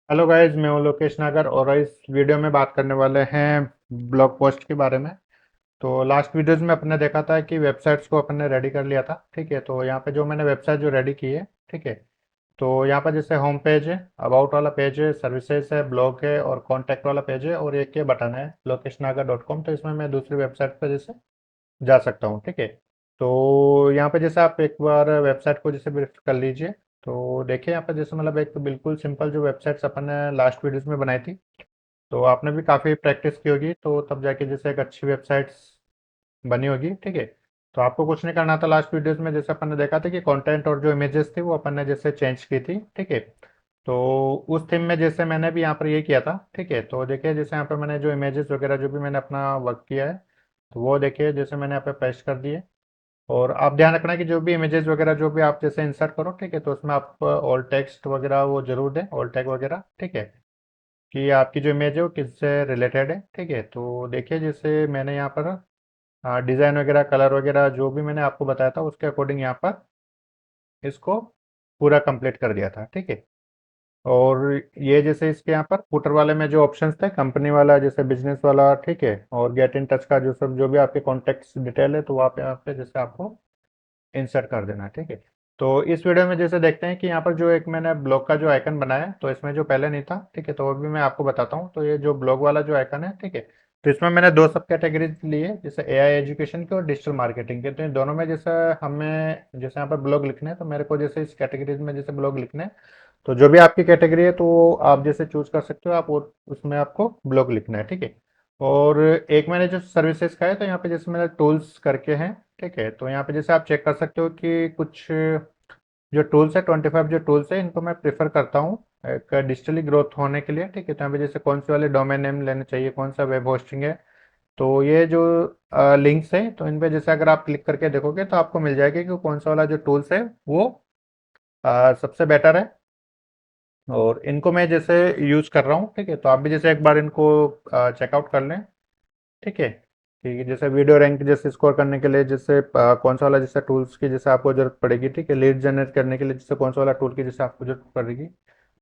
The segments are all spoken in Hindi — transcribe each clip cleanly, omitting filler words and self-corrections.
हेलो गाइस, मैं हूं लोकेश नागर और इस वीडियो में बात करने वाले हैं ब्लॉग पोस्ट के बारे में। तो लास्ट वीडियोस में अपने देखा था कि वेबसाइट्स को अपन ने रेडी कर लिया था। ठीक है, तो यहाँ पे जो मैंने वेबसाइट जो रेडी की है, ठीक है, तो यहाँ पर जैसे होम पेज है, अबाउट वाला पेज है, सर्विसेज है, ब्लॉग है और कॉन्टैक्ट वाला पेज है और एक ये बटन है lokeshnagar.com। तो इसमें मैं दूसरी वेबसाइट पर जैसे जा सकता हूँ। ठीक है, तो यहाँ पे जैसे आप एक बार वेबसाइट को जैसे विजिट कर लीजिए। तो देखिए यहाँ पे जैसे मतलब एक बिल्कुल सिंपल जो वेबसाइट्स अपन ने लास्ट वीडियोस में बनाई थी, तो आपने भी काफ़ी प्रैक्टिस की होगी, तो तब जाके जैसे एक अच्छी वेबसाइट्स बनी होगी। ठीक है, तो आपको कुछ नहीं करना था। लास्ट वीडियोस में जैसे अपन ने देखा था कि कंटेंट और जो इमेजेस थी वो अपन ने जैसे चेंज की थी। ठीक है, तो उस थीम में जैसे मैंने भी यहाँ पर ये किया था। ठीक है, तो देखिए जैसे यहाँ पर मैंने जो इमेजेस वगैरह जो भी मैंने अपना वर्क किया है, तो वो देखिए जैसे मैंने यहाँ पे पेस्ट कर दिए। और आप ध्यान रखना कि जो भी इमेजेस वगैरह जो भी आप जैसे इंसर्ट करो, ठीक है, तो उसमें आप ऑल टेक्स्ट वगैरह वो जरूर दें, ऑल टैग वगैरह। ठीक है, कि आपकी जो इमेज है वो किससे रिलेटेड है। ठीक है, तो देखिए जैसे मैंने यहाँ पर डिज़ाइन वगैरह कलर वगैरह जो भी मैंने आपको बताया था उसके अकॉर्डिंग यहाँ पर इसको पूरा कंप्लीट कर दिया था। ठीक है, और ये जैसे इसके यहाँ पर फुटर वाले में जो ऑप्शंस थे, कंपनी वाला जैसे बिजनेस वाला, ठीक है, और गेट इन टच का जो सब जो भी आपके कॉन्टेक्ट डिटेल है, तो वहाँ पे यहाँ पे जैसे आपको इंसर्ट कर देना है। ठीक है, तो इस वीडियो में जैसे देखते हैं कि यहाँ पर जो एक मैंने ब्लॉग का जो आइकन बनाया है, तो इसमें जो पहले नहीं था। ठीक है, तो वो भी मैं आपको बताता हूँ। तो ये जो ब्लॉग वाला जो आइकन है, ठीक है, तो इसमें मैंने दो सब कैटेगरीज ली है, जैसे एआई एजुकेशन की और डिजिटल मार्केटिंग के। तो इन दोनों में जैसे हमें जैसे यहाँ पर ब्लॉग लिखने हैं, तो मेरे को जैसे इस कैटेगरीज में जैसे ब्लॉग लिखने हैं, तो जो भी आपकी कैटेगरी है तो आप जैसे चूज कर सकते हो, आप उसमें आपको ब्लॉग लिखना है। ठीक है, और एक मैंने जो सर्विसेज का है, तो यहाँ पे जैसे मैंने टूल्स करके हैं। ठीक है, तो यहाँ पे जैसे आप चेक कर सकते हो कि कुछ जो टूल्स है, 25 जो टूल्स है, इनको मैं प्रेफर करता हूँ एक डिजिटली ग्रोथ होने के लिए। ठीक है, तो यहाँ पे जैसे कौन से वाले डोमेन नेम लेने चाहिए, कौन सा वेब होस्टिंग है, तो ये जो लिंक्स है, तो इन पे जैसे अगर आप क्लिक करके देखोगे तो आपको मिल जाएगा कि कौन सा वाला जो टूल्स है वो सबसे बेटर है और इनको मैं जैसे यूज़ कर रहा हूँ। ठीक है, तो आप भी जैसे एक बार इनको चेकआउट कर लें। ठीक है, कि जैसे वीडियो रैंक जैसे स्कोर करने के लिए जैसे कौन सा वाला जैसे टूल्स की जैसे आपको जरूरत पड़ेगी। ठीक है, लीड जनरेट करने के लिए जैसे कौन सा वाला टूल की जैसे आपको जरूरत पड़ेगी,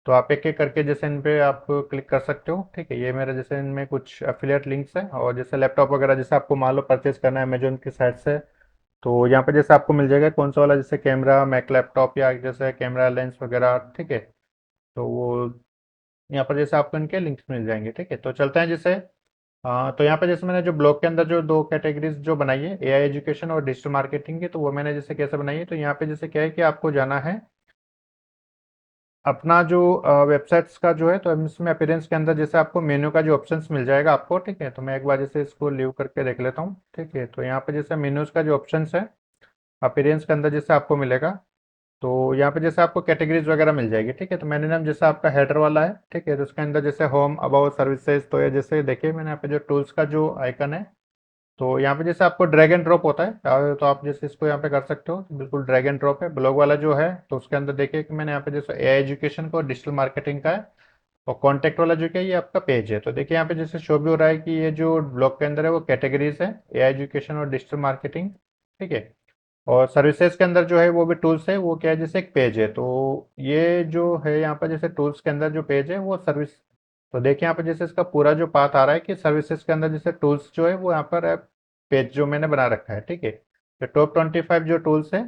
तो आप एक एक करके जैसे इन पे आप क्लिक कर सकते हो। ठीक है, ये मेरे जैसे इनमें कुछ एफिलिएट लिंक्स हैं और जैसे लैपटॉप वगैरह जैसे आपको मान लो परचेज करना है अमेजोन की साइट से, तो यहाँ पे जैसे आपको मिल जाएगा कौन सा वाला जैसे कैमरा मैक लैपटॉप या जैसे कैमरा लेंस वगैरह। ठीक है, तो वो यहाँ पर जैसे आपको इनके लिंक्स मिल जाएंगे। ठीक है, तो चलते हैं जैसे तो यहाँ पे जैसे मैंने जो ब्लॉग के अंदर जो दो कैटेगरीज जो बनाई है, एआई एजुकेशन और डिजिटल मार्केटिंग की, तो वो मैंने जैसे कैसे बनाई है। तो यहाँ पे जैसे क्या है कि आपको जाना है अपना जो वेबसाइट्स का जो है, तो इसमें अपीयरेंस के अंदर जैसे आपको मेन्यू का जो ऑप्शंस मिल जाएगा आपको। ठीक है, तो मैं एक बार जैसे इसको लीव करके देख लेता हूँ। ठीक है, तो यहाँ पे जैसे मेन्यूज का जो ऑप्शंस है अपीयरेंस के अंदर जैसे आपको मिलेगा, तो यहाँ पे जैसे आपको कैटेगरीज वगैरह मिल जाएगी। ठीक है, तो मैंने नाम जैसे आपका हेडर वाला है। ठीक है, तो उसके अंदर जैसे होम अबाउट सर्विसेज, तो ये जैसे देखिए मैंने यहाँ पे जो टूल्स का जो आइकन है, तो यहाँ पे जैसे आपको ड्रैग एंड ड्रॉप होता है, तो आप जैसे इसको यहाँ पे कर सकते हो, बिल्कुल ड्रैग एंड ड्रॉप है। ब्लॉग वाला जो है तो उसके अंदर देखिए कि मैंने यहाँ पे जैसे एआई एजुकेशन को डिजिटल मार्केटिंग का है, और कॉन्टैक्ट वाला जो क्या है ये आपका पेज है। तो देखिए यहाँ पे जैसे शो भी हो रहा है कि ये जो ब्लॉग के अंदर है वो कैटेगरीज है, एआई एजुकेशन और डिजिटल मार्केटिंग। ठीक है, और सर्विसेज के अंदर जो है वो भी टूल्स है, वो क्या है जैसे एक पेज है। तो ये जो है यहाँ पर जैसे टूल्स के अंदर जो पेज है वो सर्विस, तो देखिए यहाँ पर जैसे इसका पूरा जो पाथ आ रहा है कि सर्विसेज के अंदर जैसे टूल्स जो है वो यहाँ पर पेज जो मैंने बना रखा है। ठीक है, तो टॉप 25 जो टूल्स है,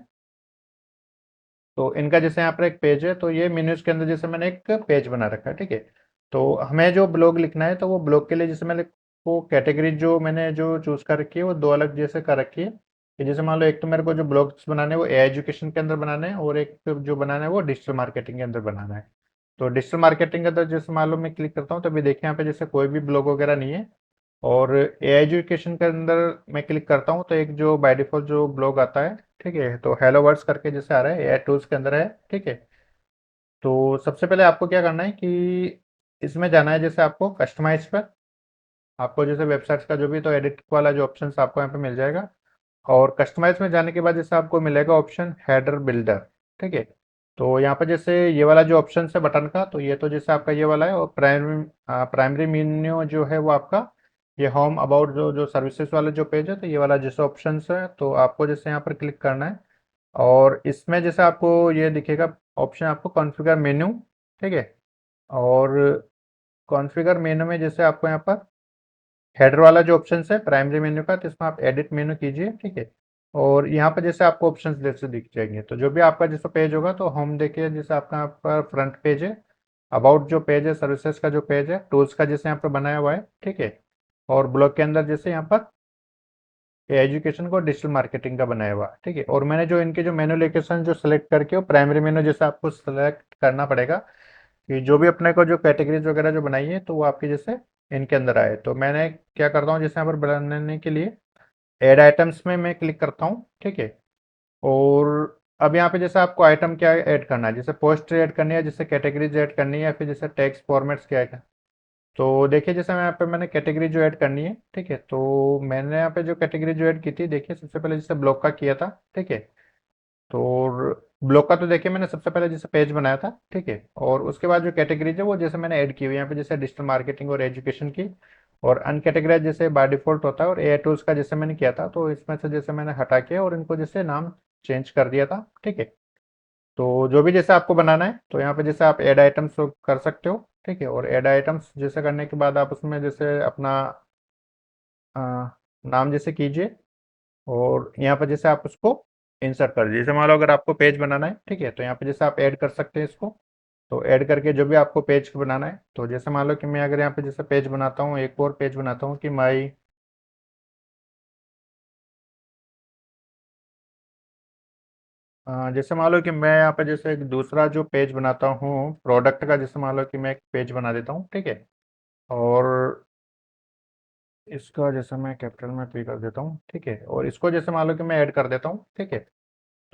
तो इनका जैसे यहाँ पर एक पेज है, तो ये मेन्यूज के अंदर जैसे मैंने एक पेज बना रखा है। ठीक है, तो हमें जो ब्लॉग लिखना है, तो वो ब्लॉग के लिए जैसे मैंने वो कैटेगरी जो मैंने जो चूज कर रखी है वो दो अलग जैसे कर रखी है। कि जैसे मान लो एक तो मेरे को जो ब्लॉग्स बनाने हैं वो एआई एजुकेशन के अंदर बनाने हैं और एक जो बनाना है वो डिजिटल मार्केटिंग के अंदर बनाना है। तो डिजिटल मार्केटिंग के अंदर जैसे मान लो मैं क्लिक करता हूँ, तो अभी देखिए यहाँ पे जैसे कोई भी ब्लॉग वगैरह नहीं है। और एआई एजुकेशन के अंदर मैं क्लिक करता हूँ तो एक जो बाय डिफॉल्ट जो ब्लॉग आता है, ठीक है, तो हेलो वर्ड्स करके जैसे आ रहा है एआई टूल्स के अंदर है। ठीक है, तो सबसे पहले आपको क्या करना है कि इसमें जाना है जैसे आपको कस्टमाइज पर, आपको जैसे वेबसाइट्स का जो भी तो एडिट वाला जो ऑप्शन आपको यहाँ पे मिल जाएगा। और कस्टमाइज में जाने के बाद जैसे आपको मिलेगा ऑप्शन हेडर बिल्डर। ठीक है, तो यहाँ पे जैसे ये वाला जो ऑप्शन है बटन का, तो ये तो जैसे आपका ये वाला है, और प्राइमरी मेन्यू जो है वो आपका ये होम अबाउट जो सर्विसेज वाला जो पेज है, तो ये वाला जैसे ऑप्शन है, तो आपको जैसे यहाँ पर क्लिक करना है। और इसमें जैसे आपको ये दिखेगा ऑप्शन आपको कॉन्फ़िगर मेन्यू। ठीक है, और कॉन्फ़िगर मेनू में जैसे आपको यहाँ पर हेडर वाला जो ऑप्शन है प्राइमरी मेन्यू का, तो इसमें आप एडिट मेनू कीजिए, ठीक है। और यहाँ पर जैसे आपको ऑप्शंस जैसे दिख जाएंगे, तो जो भी आपका जैसे पेज होगा, तो होम देखिए जैसे आपका यहाँ पर फ्रंट पेज है, अबाउट जो पेज है, सर्विसेज का जो पेज है, टूल्स का जैसे यहाँ पर बनाया हुआ है, ठीक है। और ब्लॉग के अंदर जैसे यहाँ पर एजुकेशन को डिजिटल मार्केटिंग का बनाया हुआ है, ठीक है। और मैंने जो इनके जो मेनू लोकेशन जो सेलेक्ट करके, वो प्राइमरी मेनू जैसे आपको सेलेक्ट करना पड़ेगा कि जो भी अपने को जो कैटेगरीज वगैरह जो बनाई है, तो वो आपकी जैसे इनके अंदर आए। तो मैंने क्या करता हूँ, जैसे यहाँ पर बनाने के लिए ऐड आइटम्स में मैं क्लिक करता हूँ, ठीक है। और अब यहाँ पे जैसे आपको आइटम क्या ऐड करना है, जैसे पोस्ट ऐड करनी है, जैसे कैटेगरीज ऐड करनी है, या फिर जैसे टेक्स्ट फॉर्मेट्स क्या है। तो देखिए जैसे मैं यहाँ पे मैंने कैटेगरी जो ऐड करनी है, ठीक है। तो मैंने यहाँ पे जो कैटेगरी जो ऐड की थी, देखिए सबसे पहले जैसे ब्लॉग का किया था, ठीक है। तो ब्लॉग का तो देखिए मैंने सबसे पहले जैसे पेज बनाया था, ठीक है। और उसके बाद जो कैटेगरीज है वो जैसे मैंने ऐड की हुई है यहाँ पे, जैसे डिजिटल मार्केटिंग और एजुकेशन की। और अनकैटेगराइज जैसे बाय डिफॉल्ट होता है, और एआई टूल्स का जैसे मैंने किया था, तो इसमें से जैसे मैंने हटा के और इनको जैसे नाम चेंज कर दिया था, ठीक है। तो जो भी जैसे आपको बनाना है, तो यहाँ पे जैसे आप ऐड आइटम्स कर सकते हो, ठीक है। और ऐड आइटम्स जैसे करने के बाद आप उसमें जैसे अपना अ, नाम जैसे कीजिए, और यहाँ पर जैसे आप उसको इंसर्ट कर दीजिए। जैसे मान लो अगर आपको पेज बनाना है, ठीक है, तो यहाँ पे जैसे आप ऐड कर सकते हैं इसको। तो ऐड करके जो भी आपको पेज बनाना है, तो जैसे मान लो कि मैं अगर यहाँ पे जैसे पेज बनाता हूँ, एक और पेज बनाता हूँ कि माई जैसे मान लो कि मैं यहाँ पे जैसे एक दूसरा जो पेज बनाता हूँ प्रोडक्ट का, जैसे मान लो कि मैं एक पेज बना देता हूँ, ठीक है। और इसका जैसे मैं कैपिटल में पी कर देता हूँ, ठीक है। और इसको जैसे मान लो कि मैं ऐड कर देता हूँ, ठीक है।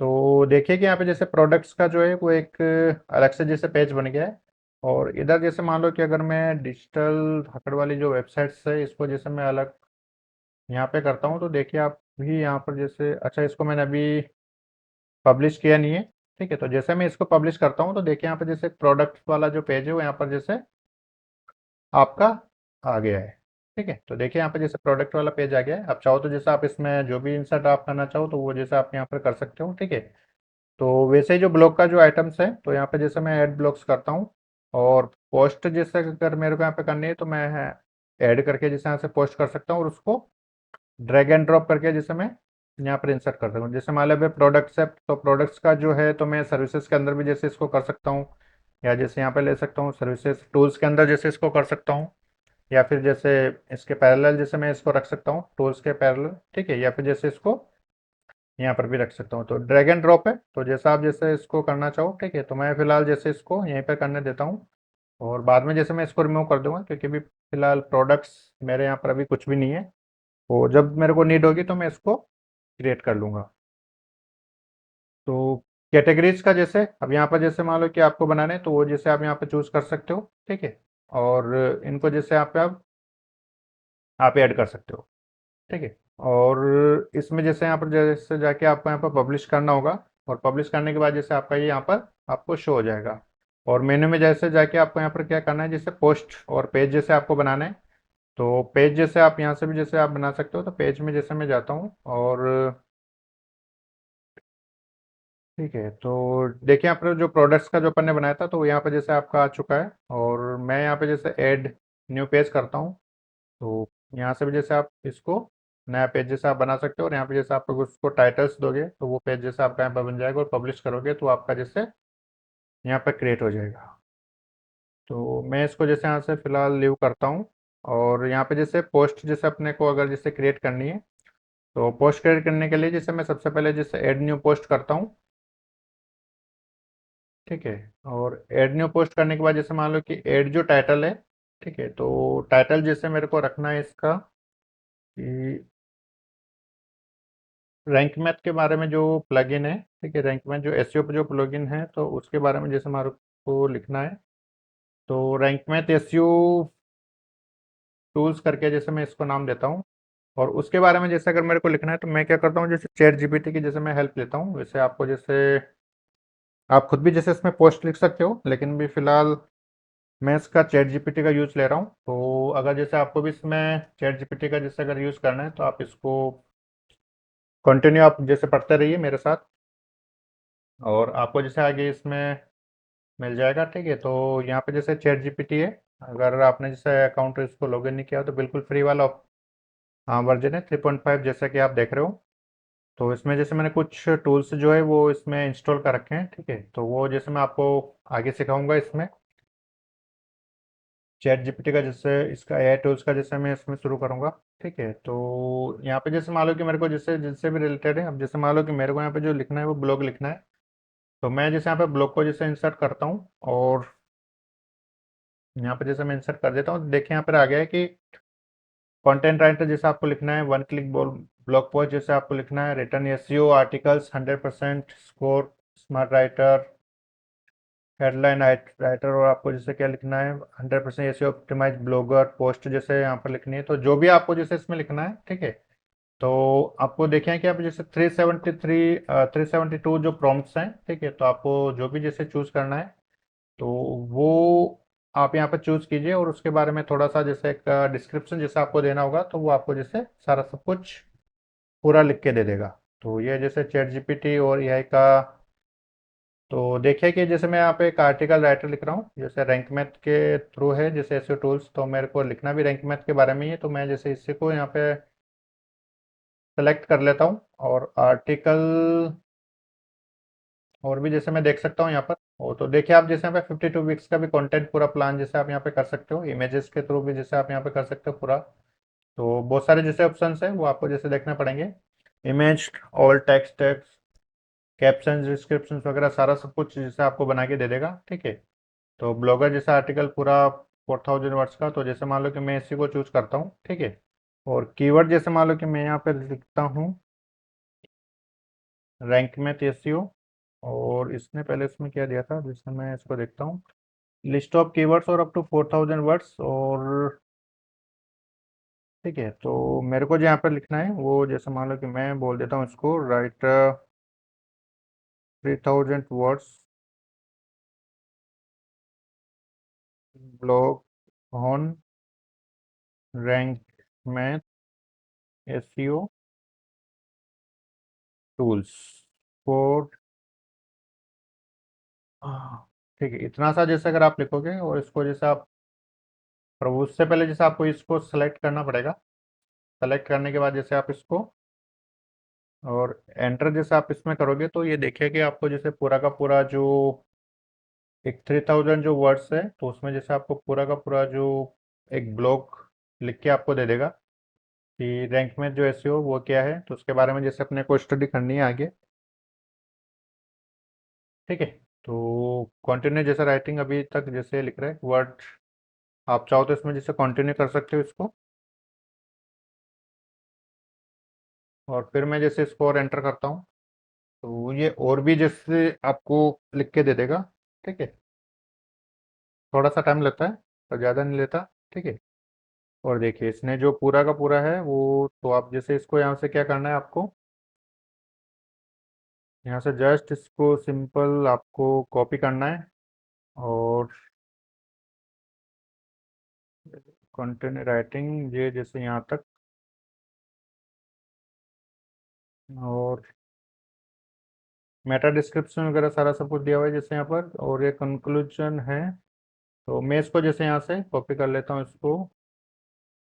तो देखिए कि यहाँ पे जैसे प्रोडक्ट्स का जो है वो एक अलग से जैसे पेज बन गया है। और इधर जैसे मान लो कि अगर मैं डिजिटल धाकड़ वाली जो वेबसाइट्स है, इसको जैसे मैं अलग यहाँ पे करता हूँ, तो देखिए आप भी यहाँ पर जैसे, अच्छा इसको मैंने अभी पब्लिश किया नहीं है, ठीक है। तो जैसे मैं इसको पब्लिश करता हूँ, तो देखिए यहाँ पे जैसे प्रोडक्ट्स वाला जो पेज है वो यहाँ पर जैसे आपका आ गया है, ठीक है। तो देखिए यहाँ पे जैसे प्रोडक्ट वाला पेज आ गया है। आप चाहो तो जैसे आप इसमें जो भी इंसर्ट आप करना चाहो, तो वो जैसे आप यहाँ पर कर सकते हो, ठीक है। तो वैसे ही जो ब्लॉग का जो आइटम्स है, तो यहाँ पे जैसे मैं ऐड ब्लॉग्स करता हूँ। और पोस्ट जैसे अगर मेरे को यहाँ पे करनी है, तो मैं ऐड करके जैसे यहाँ से पोस्ट कर सकता हूँ, और उसको ड्रैग एंड ड्रॉप करके जैसे मैं यहाँ पर इंसर्ट कर सकता हूँ। जैसे मान लो प्रोडक्ट्स है, तो प्रोडक्ट्स का जो है, तो मैं सर्विसेज के अंदर भी जैसे इसको कर सकता हूँ, या जैसे यहाँ पे ले सकता हूँ सर्विसेज टूल्स के अंदर जैसे इसको कर सकता हूँ, या फिर जैसे इसके पैरेलल जैसे मैं इसको रख सकता हूँ टूल्स के पैरेलल, ठीक है। या फिर जैसे इसको यहाँ पर भी रख सकता हूँ। तो ड्रैग एंड ड्रॉप है, तो जैसा आप जैसे इसको करना चाहो, ठीक है। तो मैं फिलहाल जैसे इसको यहीं पर करने देता हूँ, और बाद में जैसे मैं इसको रिमूव कर दूंगा, क्योंकि अभी फिलहाल प्रोडक्ट्स मेरे यहाँ पर अभी कुछ भी नहीं है। तो जब मेरे को नीड होगी, तो मैं इसको क्रिएट कर लूँगा। तो कैटेगरीज का जैसे अब यहाँ पर जैसे मान लो कि आपको बनाने हैं, तो वो जैसे आप यहाँ पर चूज कर सकते हो, ठीक है। और इनको जैसे आप ऐड कर सकते हो, ठीक है। और इसमें जैसे यहाँ पर जैसे जाके आपको यहाँ पर पब्लिश करना होगा, और पब्लिश करने के बाद जैसे आपका ये यहाँ पर आपको शो हो जाएगा। और मेन्यू में जैसे जाके आपको यहाँ पर क्या करना है, जैसे पोस्ट और पेज जैसे आपको बनाना है, तो पेज जैसे आप यहाँ से भी जैसे आप बना सकते हो। तो पेज में जैसे मैं जाता हूँ, और ठीक है। तो देखिए यहाँ पर जो प्रोडक्ट्स का जो अपन ने बनाया था, तो यहाँ पर जैसे आपका आ चुका है। और मैं यहाँ पे जैसे ऐड न्यू पेज करता हूँ, तो यहाँ से भी जैसे आप इसको नया पेज जैसे आप बना सकते हो। और यहाँ पे जैसे आप लोग उसको टाइटल्स दोगे, तो वो पेज जैसे आपका यहाँ पर बन जाएगा, और पब्लिश करोगे तो आपका जैसे यहाँ पर क्रिएट हो जाएगा। तो मैं इसको जैसे यहाँ से फिलहाल लीव करता हूँ। और यहाँ पे जैसे पोस्ट जैसे अपने को अगर जैसे क्रिएट करनी है, तो पोस्ट क्रिएट करने के लिए जैसे मैं सबसे पहले जैसे ऐड न्यू पोस्ट करता हूँ, ठीक है। और ऐड न्यू पोस्ट करने के बाद जैसे मान लो कि ऐड जो टाइटल है, ठीक है। तो टाइटल जैसे मेरे को रखना है इसका कि रैंक मैथ के बारे में जो प्लगइन है, ठीक है। रैंक मैथ जो एसईओ पे जो प्लगइन है, तो उसके बारे में जैसे हमारे को लिखना है। तो रैंक मैथ एसईओ टूल्स करके जैसे मैं इसको नाम देता हूँ। और उसके बारे में जैसे अगर मेरे को लिखना है, तो मैं क्या करता हूँ, जैसे चैट जीपीटी की जैसे मैं हेल्प लेता हूँ। वैसे आपको जैसे आप खुद भी जैसे इसमें पोस्ट लिख सकते हो, लेकिन भी फिलहाल मैं इसका चैट जीपीटी का यूज़ ले रहा हूँ। तो अगर जैसे आपको भी इसमें चैट जीपीटी का जैसे अगर यूज़ करना है, तो आप इसको कंटिन्यू आप जैसे पढ़ते रहिए मेरे साथ। और आपको जैसे आगे इसमें मिल जाएगा। ठीक है, तो यहाँ पे जैसे चैट जीपीटी है, अगर आपने जैसे अकाउंट इसको लॉगिन नहीं किया हो तो बिल्कुल फ्री वाला हाँ वर्जन है 3.5 जैसा कि आप देख रहे हो। तो इसमें जैसे मैंने कुछ टूल्स जो है वो इसमें इंस्टॉल कर रखे हैं। ठीक है, तो वो जैसे मैं आपको आगे सिखाऊंगा इसमें चैट जीपीटी का, जैसे इसका एआई टूल्स का जैसे मैं इसमें शुरू करूंगा। ठीक है, तो यहाँ पे जैसे मान लो कि मेरे को जैसे जिससे भी रिलेटेड है, अब जैसे मान लो कि मेरे को यहाँ पे जो लिखना है वो ब्लॉग लिखना है। तो मैं जैसे यहाँ पे ब्लॉग को जैसे इंसर्ट करता हूँ, और यहाँ पे जैसे मैं इंसर्ट कर देता हूँ, देखिए यहाँ पर आ गया है कि कंटेंट राइटर जैसे आपको लिखना है, वन क्लिक ब्लॉग पोस्ट जैसे आपको लिखना है, return SEO articles 100% score, smart writer, headline writer, और आपको जैसे क्या लिखना है 100% एसईओ ऑप्टिमाइज ब्लॉगर पोस्ट जैसे यहाँ पर लिखनी है। तो जो भी आपको जैसे इसमें लिखना है, ठीक है, तो आपको देखें कि आप जैसे 372 जो प्रॉम्प्ट्स हैं, ठीक है, तो आपको जो भी जैसे चूज करना है तो वो आप यहाँ पर चूज कीजिए, और उसके बारे में थोड़ा सा जैसे एक डिस्क्रिप्शन जैसे आपको देना होगा, तो वो आपको जैसे सारा सब कुछ पूरा लिख के दे देगा। तो ये जैसे चैट जीपीटी और एआई का। तो देखिए कि जैसे मैं यहाँ पे एक आर्टिकल राइटर लिख रहा हूँ, जैसे रैंक मैथ के थ्रू है जैसे एसईओ टूल्स, तो मेरे को लिखना भी रैंक मैथ के बारे में ही है। तो मैं जैसे इसी को यहाँ पे सेलेक्ट कर लेता हूँ, और आर्टिकल और भी जैसे मैं देख सकता हूँ यहाँ पर। वो तो देखिए आप जैसे यहाँ पे 52 वीक्स का भी कंटेंट पूरा प्लान जैसे आप यहाँ पे कर सकते हो, इमेजेस के थ्रू भी जैसे आप यहाँ पे कर सकते हो पूरा। तो बहुत सारे जैसे ऑप्शंस हैं वो आपको जैसे देखने पड़ेंगे, image, all text, caption, description वगैरह सारा सब कुछ जैसे आपको बना के दे देगा। ठीक है, तो ब्लॉगर जैसा आर्टिकल पूरा 4000 वर्ड्स का, तो जैसे मान लो कि मैं इसी को चूज करता हूँ। ठीक है, और कीवर्ड जैसे मान लो कि मैं यहाँ पे लिखता हूँ रैंक में एसईओ, और इसने पहले इसमें क्या दिया था, जैसे मैं इसको देखता हूँ लिस्ट ऑफ कीवर्ड्स और अप टू 4000 वर्ड्स। और ठीक है, तो मेरे को जो यहाँ पर लिखना है वो जैसे मान लो कि मैं बोल देता हूँ इसको right 3000 words blog on rank math SEO tools for. ठीक है, इतना सा जैसे अगर आप लिखोगे, और इसको जैसे आप प्रभु उससे पहले जैसे आपको इसको सेलेक्ट करना पड़ेगा। सेलेक्ट करने के बाद जैसे आप इसको और एंटर जैसे आप इसमें करोगे, तो ये देखिए कि आपको जैसे पूरा का पूरा जो एक 3000 जो वर्ड्स है, तो उसमें जैसे आपको पूरा का पूरा जो एक ब्लॉग लिख के आपको दे देगा कि रैंक में जो एसईओ वो क्या है, तो उसके बारे में जैसे अपने को स्टडी करनी है आगे। ठीक है, तो कंटिन्यू जैसे राइटिंग अभी तक जैसे लिख रहे हैं वर्ड, आप चाहो तो इसमें जैसे कंटिन्यू कर सकते हो इसको, और फिर मैं जैसे इसको और एंटर करता हूँ, तो ये और भी जैसे आपको लिख के दे देगा। ठीक है, थोड़ा सा टाइम लगता है पर ज़्यादा नहीं लेता। ठीक है, और देखिए इसने जो पूरा का पूरा है वो, तो आप जैसे इसको यहाँ से क्या करना है आपको, यहाँ से जस्ट इसको सिंपल आपको कॉपी करना है, और कंटेंट राइटिंग ये जैसे यहाँ तक, और मेटा डिस्क्रिप्शन वगैरह सारा सब कुछ दिया हुआ है जैसे यहाँ पर, और ये कंक्लूजन है। तो मैं इसको जैसे यहाँ से कॉपी कर लेता हूँ इसको,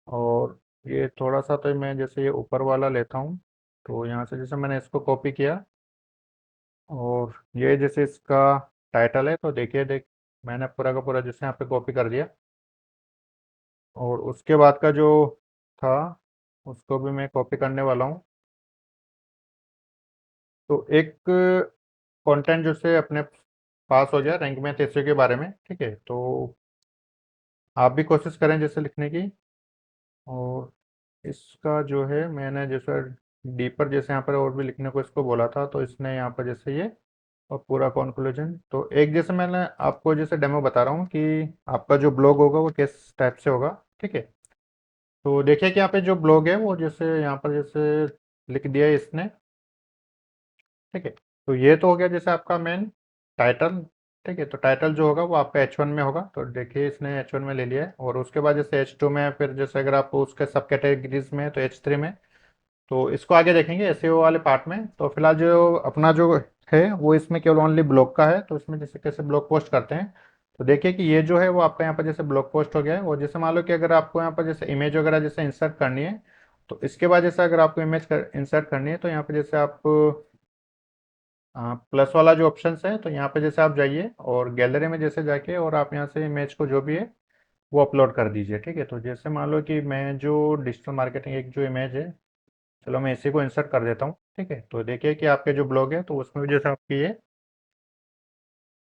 और ये थोड़ा सा तो मैं जैसे ये ऊपर वाला लेता हूँ, तो यहाँ से जैसे मैंने इसको कॉपी किया, और ये जैसे इसका टाइटल है, तो देखिए मैंने पूरा का पूरा जैसे यहाँ पे कॉपी कर दिया, और उसके बाद का जो था उसको भी मैं कॉपी करने वाला हूँ। तो एक कंटेंट जो से अपने पास हो गया रैंक में तेजस्वी के बारे में। ठीक है, तो आप भी कोशिश करें जैसे लिखने की, और इसका जो है मैंने जैसे डीपर जैसे यहाँ पर और भी लिखने को इसको बोला था, तो इसने यहाँ पर जैसे ये और पूरा कंक्लूजन, तो एक जैसे मैंने आपको जैसे डेमो बता रहा हूँ कि आपका जो ब्लॉग होगा वो किस टाइप से होगा। ठीक है, तो देखिए कि यहाँ पे जो ब्लॉग है वो जैसे यहाँ पर जैसे लिख दिया है इसने। ठीक है, तो ये तो हो गया जैसे आपका मेन टाइटल। ठीक है, तो टाइटल जो होगा वो आपका H1 में होगा, तो देखिए इसने H1 में ले लिया है, और उसके बाद जैसे H2 में, फिर जैसे अगर आप उसके सब कैटेगरीज में है तो H3 में। तो इसको आगे देखेंगे एसईओ वाले पार्ट में। तो फिलहाल जो अपना जो है वो इसमें केवल ओनली ब्लॉग का है। तो इसमें जैसे कैसे ब्लॉग पोस्ट करते हैं, तो देखिए कि ये जो है वो आपका यहाँ पर जैसे ब्लॉग पोस्ट हो गया है। और जैसे मान लो कि अगर आपको यहाँ पर जैसे इमेज वगैरह जैसे इंसर्ट करनी है, तो इसके बाद जैसे अगर आपको इमेज इंसर्ट करनी है, तो यहाँ पे जैसे आप प्लस वाला जो ऑप्शन है, तो यहाँ पे जैसे आप जाइए और गैलरी में जैसे जाके और आप यहाँ से इमेज को जो भी है वो अपलोड कर दीजिए। ठीक है, तो जैसे मान लो कि मैं जो डिजिटल मार्केटिंग एक जो इमेज है, चलो मैं इसी को इंसर्ट कर देता हूँ। ठीक है, तो देखिए कि आपके जो ब्लॉग है तो उसमें भी जैसे आपकी ये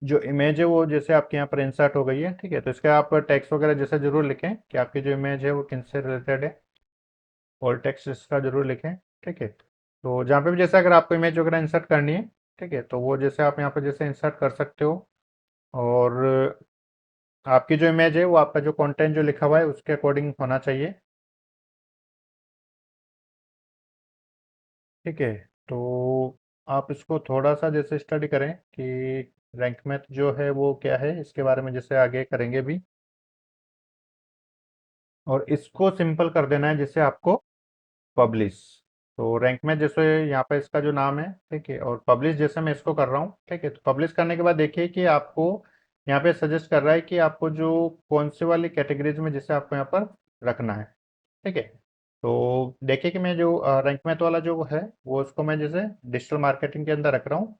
जो इमेज है वो जैसे आपके यहाँ पर इंसर्ट हो गई है। ठीक है, तो इसका आप टेक्स्ट वगैरह जैसे जरूर लिखें कि आपकी जो इमेज है वो किन से रिलेटेड है, और टेक्स्ट इसका जरूर लिखें। ठीक है, तो जहाँ पे भी जैसे अगर आपको इमेज वगैरह इंसर्ट करनी है, ठीक है, तो वो जैसे आप यहाँ पर जैसे इंसर्ट कर सकते हो। और आपकी जो इमेज है वो आपका जो कंटेंट जो लिखा हुआ है उसके अकॉर्डिंग होना चाहिए। ठीक है, तो आप इसको थोड़ा सा जैसे स्टडी करें कि रैंक मैथ जो है वो क्या है, इसके बारे में जैसे आगे करेंगे भी। और इसको सिंपल कर देना है जैसे आपको पब्लिश। तो रैंक में जैसे यहाँ पे इसका जो नाम है, ठीक है, और पब्लिश जैसे मैं इसको कर रहा हूँ। ठीक है, तो पब्लिश करने के बाद देखिए कि आपको यहाँ पे सजेस्ट कर रहा है कि आपको जो कौन से वाली कैटेगरीज में जैसे आपको यहाँ पर रखना है। ठीक है, तो देखिए कि मैं जो रैंक मैथ वाला जो है वो उसको मैं जैसे डिजिटल मार्केटिंग के अंदर रख रहा हूँ।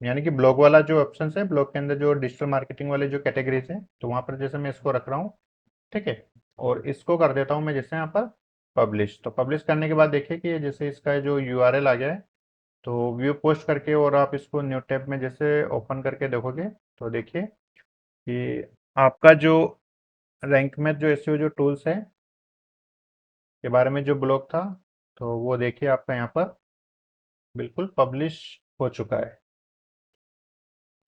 यानी कि ब्लॉग वाला जो ऑप्शन है, ब्लॉग के अंदर जो डिजिटल मार्केटिंग वाले जो कैटेगरीज है, तो वहाँ पर जैसे मैं इसको रख रहा हूँ। ठीक है, और इसको कर देता हूँ मैं जैसे यहाँ पर पब्लिश। तो पब्लिश करने के बाद देखिए कि ये जैसे इसका जो यूआरएल आ गया है, तो व्यू पोस्ट करके और आप इसको न्यू टैब में जैसे ओपन करके देखोगे, तो देखिए कि आपका जो रैंक में जो एसईओ जो टूल्स है के बारे में जो ब्लॉग था, तो वो देखिए आपका यहाँ पर बिल्कुल पब्लिश हो चुका है।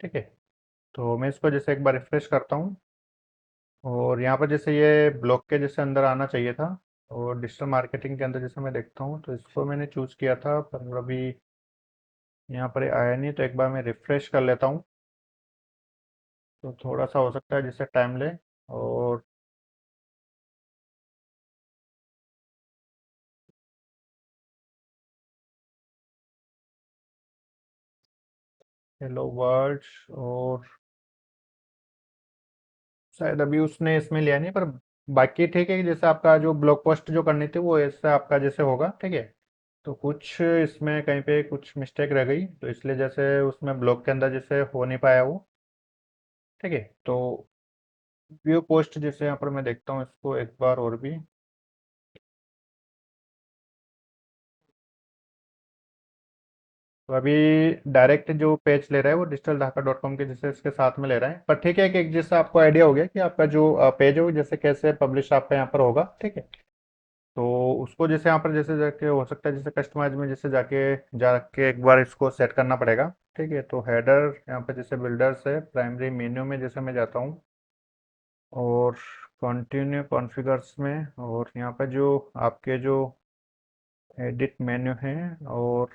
ठीक है, तो मैं इसको जैसे एक बार रिफ्रेश करता हूँ, और यहाँ पर जैसे ये ब्लॉग के जैसे अंदर आना चाहिए था। और डिजिटल मार्केटिंग के अंदर जैसे मैं देखता हूँ, तो इसको मैंने चूज़ किया था पर अभी यहाँ पर आया नहीं। तो एक बार मैं रिफ्रेश कर लेता हूँ, तो थोड़ा सा हो सकता है जैसे टाइम ले। और हेलो वर्ल्ड, और शायद अभी उसने इसमें लिया नहीं, पर बाकी ठीक है कि जैसे आपका जो ब्लॉग पोस्ट जो करनी थी वो ऐसे आपका जैसे होगा। ठीक है, तो कुछ इसमें कहीं पे कुछ मिस्टेक रह गई, तो इसलिए जैसे उसमें ब्लॉग के अंदर जैसे हो नहीं पाया वो। ठीक है, तो व्यू पोस्ट जैसे यहाँ पर मैं देखता हूँ इसको एक बार और भी। तो अभी डायरेक्ट जो पेज ले रहा है वो डिजिटल ढाका डॉट कॉम के जैसे इसके साथ में ले रहा है। पर ठीक है कि एक जैसे आपको आइडिया हो गया कि आपका जो पेज है वो जैसे कैसे पब्लिश आपका यहाँ पर होगा। ठीक है, तो उसको जैसे यहाँ पर जैसे जाके हो सकता है जैसे कस्टमाइज में जैसे जाके एक बार इसको सेट करना पड़ेगा। ठीक है, तो हेडर यहाँ पे जैसे बिल्डर्स है, प्राइमरी मेन्यू में जैसे मैं जाता हूँ, और कंटिन्यू कॉन्फ़िगर्स में, और यहाँ पे जो आपके जो एडिट मेन्यू है, और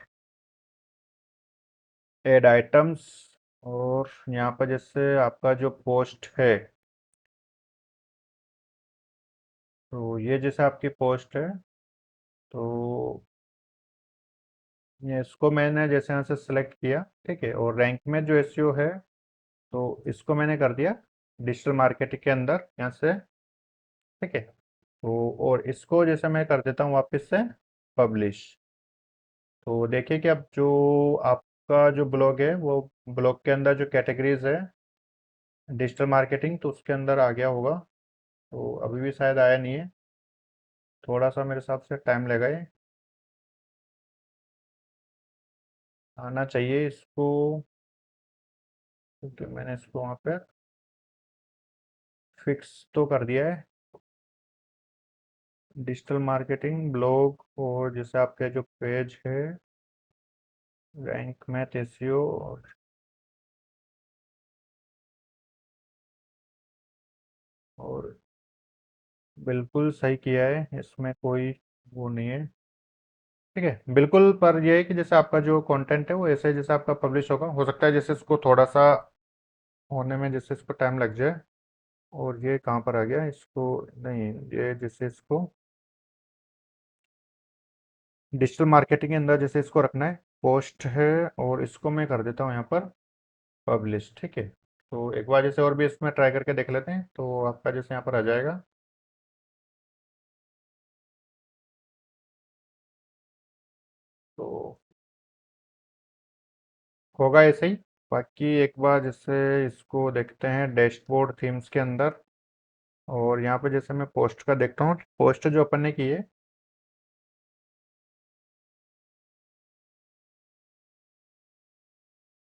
ऐड आइटम्स, और यहाँ पर जैसे आपका जो पोस्ट है, तो ये जैसे आपकी पोस्ट है, तो ये इसको मैंने जैसे यहाँ से सेलेक्ट किया। ठीक है, और रैंक में जो एसईओ है, तो इसको मैंने कर दिया डिजिटल मार्केटिंग के अंदर यहाँ से। ठीक है, तो और इसको जैसे मैं कर देता हूँ वापस से पब्लिश। तो देखिए कि अब जो आपका जो ब्लॉग है वो ब्लॉग के अंदर जो कैटेगरीज है डिजिटल मार्केटिंग, तो उसके अंदर आ गया होगा। तो अभी भी शायद आया नहीं है, थोड़ा सा मेरे हिसाब से टाइम लगा ये आना चाहिए इसको, क्योंकि मैंने इसको वहाँ पे फिक्स तो कर दिया है डिजिटल मार्केटिंग ब्लॉग। और जैसे आपके जो पेज है रैंक मैथ एसईओ, और बिल्कुल सही किया है, इसमें कोई वो नहीं है। ठीक है, बिल्कुल। पर ये है कि जैसे आपका जो कंटेंट है वो ऐसे जैसे आपका पब्लिश होगा, हो सकता है जैसे इसको थोड़ा सा होने में जैसे इसको टाइम लग जाए। और ये कहाँ पर आ गया इसको, नहीं, ये जैसे इसको डिजिटल मार्केटिंग के अंदर जैसे इसको रखना है। पोस्ट है और इसको मैं कर देता हूँ यहाँ पर पब्लिश। ठीक है, तो एक बार जैसे और भी इसमें ट्राई करके देख लेते हैं, तो आपका जैसे यहाँ पर आ जाएगा। तो होगा ऐसे ही। बाकी एक बार जैसे इसको देखते हैं डैशबोर्ड थीम्स के अंदर, और यहाँ पे जैसे मैं पोस्ट का देखता हूँ, पोस्ट जो अपन ने की है।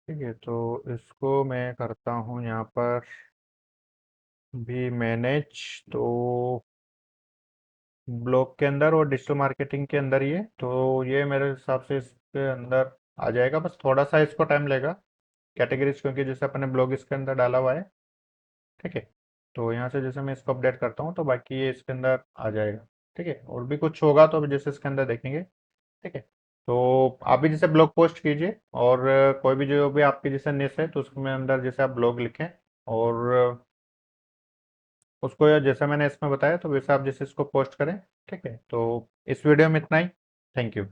ठीक है, तो इसको मैं करता हूँ यहाँ पर भी मैनेज। तो ब्लॉग के अंदर और डिजिटल मार्केटिंग के अंदर ही है, तो ये मेरे हिसाब से इसके अंदर आ जाएगा। बस थोड़ा सा इसको टाइम लगेगा कैटेगरीज, क्योंकि जैसे अपने ब्लॉग इसके अंदर डाला हुआ है। ठीक है, तो यहाँ से जैसे मैं इसको अपडेट करता हूँ, तो बाकी ये इसके अंदर आ जाएगा। ठीक है, और भी कुछ होगा तो जैसे इसके अंदर देखेंगे। ठीक है, तो आप भी जैसे ब्लॉग पोस्ट कीजिए, और कोई भी जो भी आपकी जैसे निश है, तो उसमें अंदर जैसे आप ब्लॉग लिखें, और उसको जैसा मैंने इसमें बताया, तो वैसे आप जैसे इसको पोस्ट करें। ठीक है, तो इस वीडियो में इतना ही। Thank you.